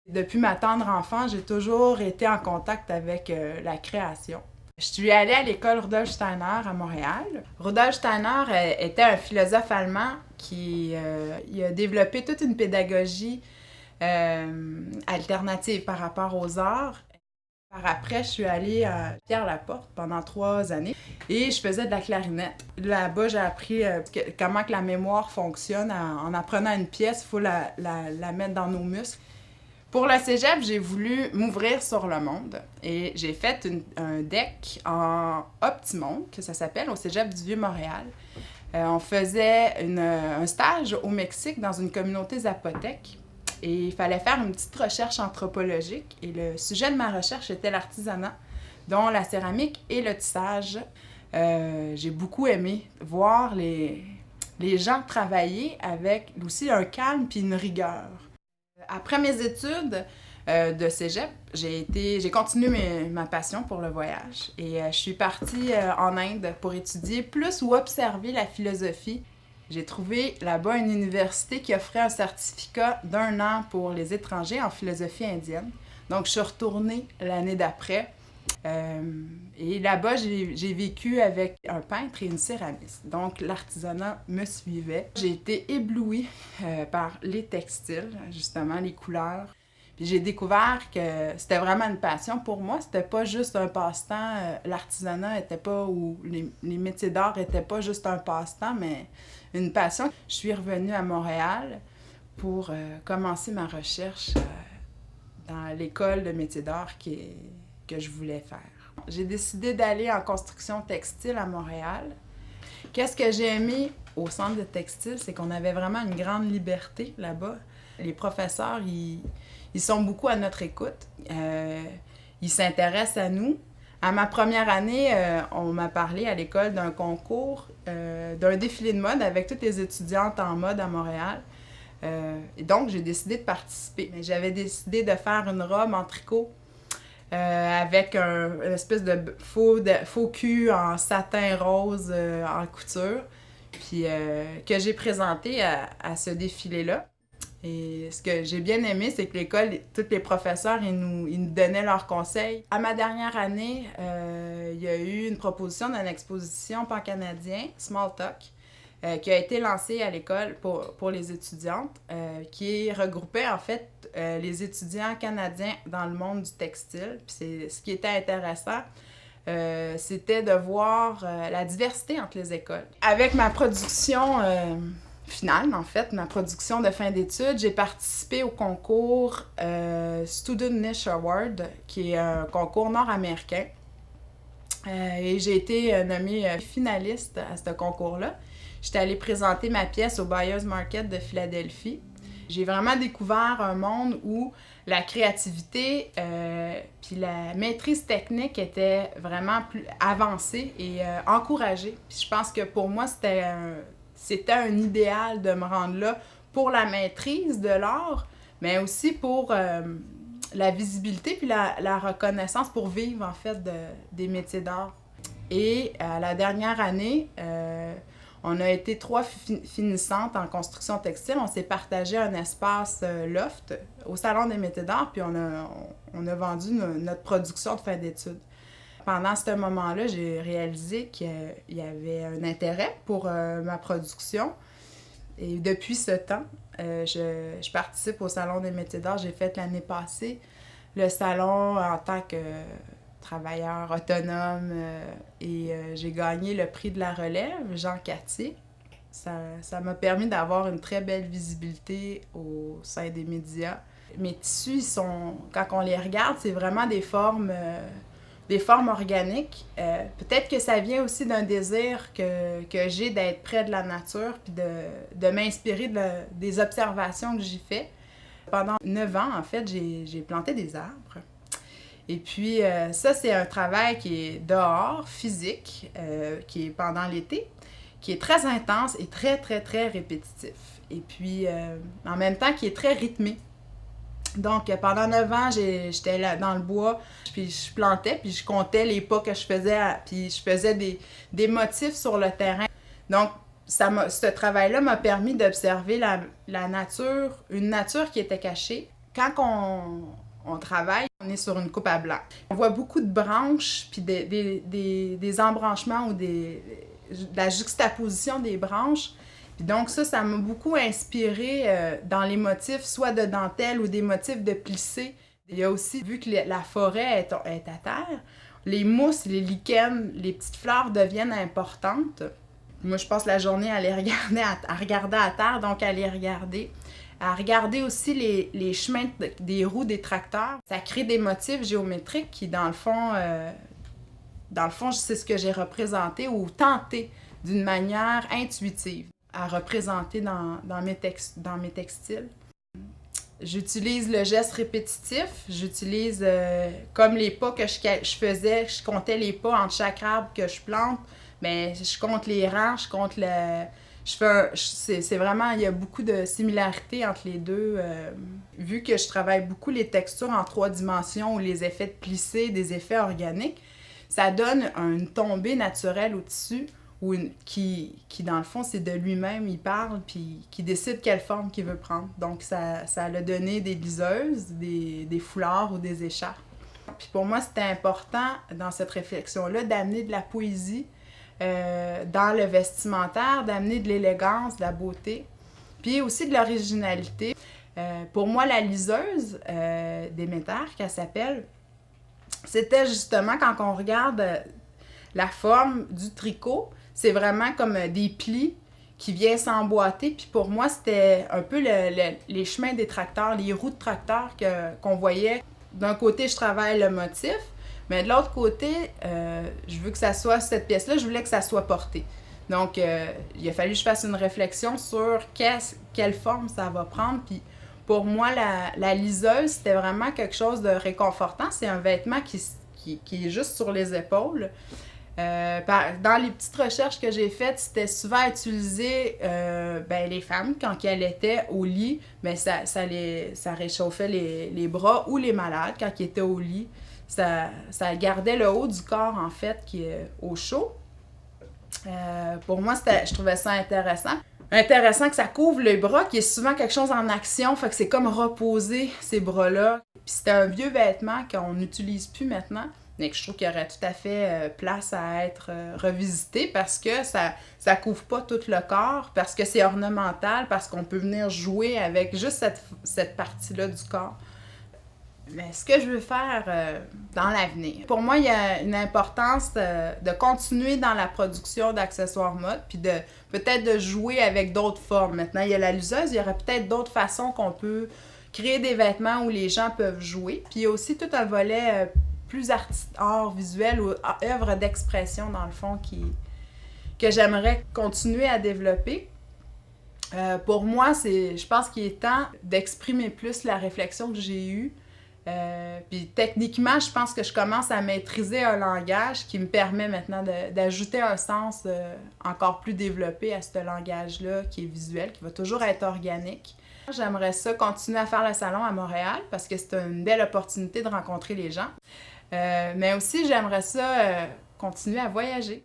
Depuis ma tendre enfance, j'ai toujours été en contact avec la création. Je suis allée à l'école Rudolf Steiner à Montréal. Rudolf Steiner était un philosophe allemand qui il a développé toute une pédagogie alternative par rapport aux arts. Par après, je suis allée à Pierre-Laporte pendant 3 années et je faisais de la clarinette. Là-bas, j'ai appris comment que la mémoire fonctionne. En apprenant une pièce, il faut la mettre dans nos muscles. Pour le cégep, j'ai voulu m'ouvrir sur le monde et j'ai fait un deck en Optimon, que ça s'appelle, au cégep du Vieux-Montréal. On faisait un stage au Mexique dans une communauté zapotèque et il fallait faire une petite recherche anthropologique. Et le sujet de ma recherche était l'artisanat, dont la céramique et le tissage. J'ai beaucoup aimé voir les gens travailler avec aussi un calme puis une rigueur. Après mes études de cégep, j'ai continué ma passion pour le voyage et je suis partie en Inde pour étudier plus ou observer la philosophie. J'ai trouvé là-bas une université qui offrait un certificat d'1 an pour les étrangers en philosophie indienne. Donc, je suis retournée l'année d'après. Et là-bas, j'ai vécu avec un peintre et une céramiste. Donc, l'artisanat me suivait. J'ai été éblouie par les textiles, justement, les couleurs. Puis j'ai découvert que c'était vraiment une passion pour moi. C'était pas juste un passe-temps. L'artisanat était pas, ou les métiers d'art étaient pas juste un passe-temps, mais une passion. Je suis revenue à Montréal pour commencer ma recherche dans l'école de métiers d'art que je voulais faire. J'ai décidé d'aller en construction textile à Montréal. Qu'est-ce que j'ai aimé au centre de textile, c'est qu'on avait vraiment une grande liberté là-bas. Les professeurs, ils sont beaucoup à notre écoute. Ils s'intéressent à nous. À ma première année, on m'a parlé à l'école d'un concours, d'un défilé de mode avec toutes les étudiantes en mode à Montréal. Et donc, j'ai décidé de participer. J'avais décidé de faire une robe en tricot avec une espèce de faux cul en satin rose en couture, puis que j'ai présenté à ce défilé-là. Et ce que j'ai bien aimé, c'est que l'école, tous les professeurs, ils nous donnaient leurs conseils. À ma dernière année, il y a eu une proposition d'une exposition pan-canadien, Small Talk, qui a été lancée à l'école pour les étudiantes, qui regroupait en fait les étudiants canadiens dans le monde du textile. Puis ce qui était intéressant, c'était de voir la diversité entre les écoles. Avec ma production finale, en fait, ma production de fin d'études, j'ai participé au concours Student Niche Award, qui est un concours nord-américain. Et j'ai été nommée finaliste à ce concours-là. J'étais allée présenter ma pièce au Buyers Market de Philadelphie. J'ai vraiment découvert un monde où la créativité puis la maîtrise technique était vraiment plus avancée et encouragée. Puis je pense que pour moi, c'était un idéal de me rendre là pour la maîtrise de l'art, mais aussi pour la visibilité puis la reconnaissance pour vivre, en fait, des métiers d'art. Et à la dernière année, on a été 3 finissantes en construction textile. On s'est partagé un espace loft au Salon des métiers d'art, puis on a vendu notre production de fin d'études. Pendant ce moment-là, j'ai réalisé qu'il y avait un intérêt pour ma production. Et depuis ce temps, je participe au Salon des métiers d'art. J'ai fait l'année passée le salon en tant que travailleur autonome et j'ai gagné le prix de la relève, Jean Cattier. Ça m'a permis d'avoir une très belle visibilité au sein des médias. Mes tissus, quand on les regarde, c'est vraiment des formes organiques. Peut-être que ça vient aussi d'un désir que j'ai d'être près de la nature puis de m'inspirer des observations que j'y fais. Pendant 9 ans, en fait, j'ai planté des arbres. Et puis, ça, c'est un travail qui est dehors, physique, qui est pendant l'été, qui est très intense et très, très, très répétitif. Et puis, en même temps, qui est très rythmé. Donc, pendant 9 ans, j'étais là dans le bois, puis je plantais, puis je comptais les pas que je faisais, puis je faisais des motifs sur le terrain. Donc, ce travail-là m'a permis d'observer la nature, une nature qui était cachée. Quand on travaille, on est sur une coupe à blanc. On voit beaucoup de branches, puis des embranchements ou de la juxtaposition des branches. Puis donc ça m'a beaucoup inspiré dans les motifs, soit de dentelle ou des motifs de plissé. Il y a aussi, vu que la forêt est à terre, les mousses, les lichens, les petites fleurs deviennent importantes. Moi, je passe la journée à les regarder, à regarder à terre, donc à les regarder. À regarder aussi les chemins des roues des tracteurs. Ça crée des motifs géométriques qui, dans le fond, c'est ce que j'ai représenté ou tenté d'une manière intuitive à représenter dans mes textiles. J'utilise le geste répétitif. J'utilise, comme les pas que je faisais, je comptais les pas entre chaque arbre que je plante, mais je compte les rangs, je compte le... c'est vraiment, il y a beaucoup de similarités entre les deux. Vu que je travaille beaucoup les textures en 3 dimensions ou les effets de plissé, des effets organiques, ça donne une tombée naturelle au tissu qui dans le fond, c'est de lui-même, il parle, puis qui décide quelle forme qu'il veut prendre. Donc, ça a donné des liseuses, des foulards ou des écharpes. Puis pour moi, c'était important, dans cette réflexion-là, d'amener de la poésie dans le vestimentaire, d'amener de l'élégance, de la beauté, puis aussi de l'originalité. Pour moi, la liseuse Déméter, qu'elle s'appelle, c'était justement quand on regarde la forme du tricot, c'est vraiment comme des plis qui viennent s'emboîter. Puis pour moi, c'était un peu les chemins des tracteurs, les roues de tracteurs qu'on voyait. D'un côté, je travaille le motif, mais de l'autre côté, je veux que ça soit, cette pièce-là, je voulais que ça soit porté. Donc, il a fallu que je fasse une réflexion sur quelle forme ça va prendre. Puis pour moi, la liseuse, c'était vraiment quelque chose de réconfortant. C'est un vêtement qui est juste sur les épaules. Dans les petites recherches que j'ai faites, c'était souvent utilisé, les femmes, quand elles étaient au lit, mais ça réchauffait les bras ou les malades quand ils étaient au lit. Ça gardait le haut du corps, en fait, qui est au chaud. Pour moi, je trouvais ça intéressant. Intéressant que ça couvre les bras, qui est souvent quelque chose en action, fait que c'est comme reposer ces bras-là. Puis c'était un vieux vêtement qu'on n'utilise plus maintenant, mais que je trouve qu'il y aurait tout à fait place à être revisité parce que ça couvre pas tout le corps, parce que c'est ornemental, parce qu'on peut venir jouer avec juste cette partie-là du corps. Mais ce que je veux faire dans l'avenir, pour moi, il y a une importance de continuer dans la production d'accessoires mode, puis peut-être de jouer avec d'autres formes. Maintenant, il y a la liseuse, il y aurait peut-être d'autres façons qu'on peut créer des vêtements où les gens peuvent jouer. Puis il y a aussi tout un volet plus art visuel ou œuvre d'expression, dans le fond, que j'aimerais continuer à développer. Pour moi, je pense qu'il est temps d'exprimer plus la réflexion que j'ai eue. Puis techniquement, je pense que je commence à maîtriser un langage qui me permet maintenant d'ajouter un sens encore plus développé à ce langage-là qui est visuel, qui va toujours être organique. J'aimerais ça continuer à faire le salon à Montréal parce que c'est une belle opportunité de rencontrer les gens. Mais aussi, j'aimerais ça continuer à voyager.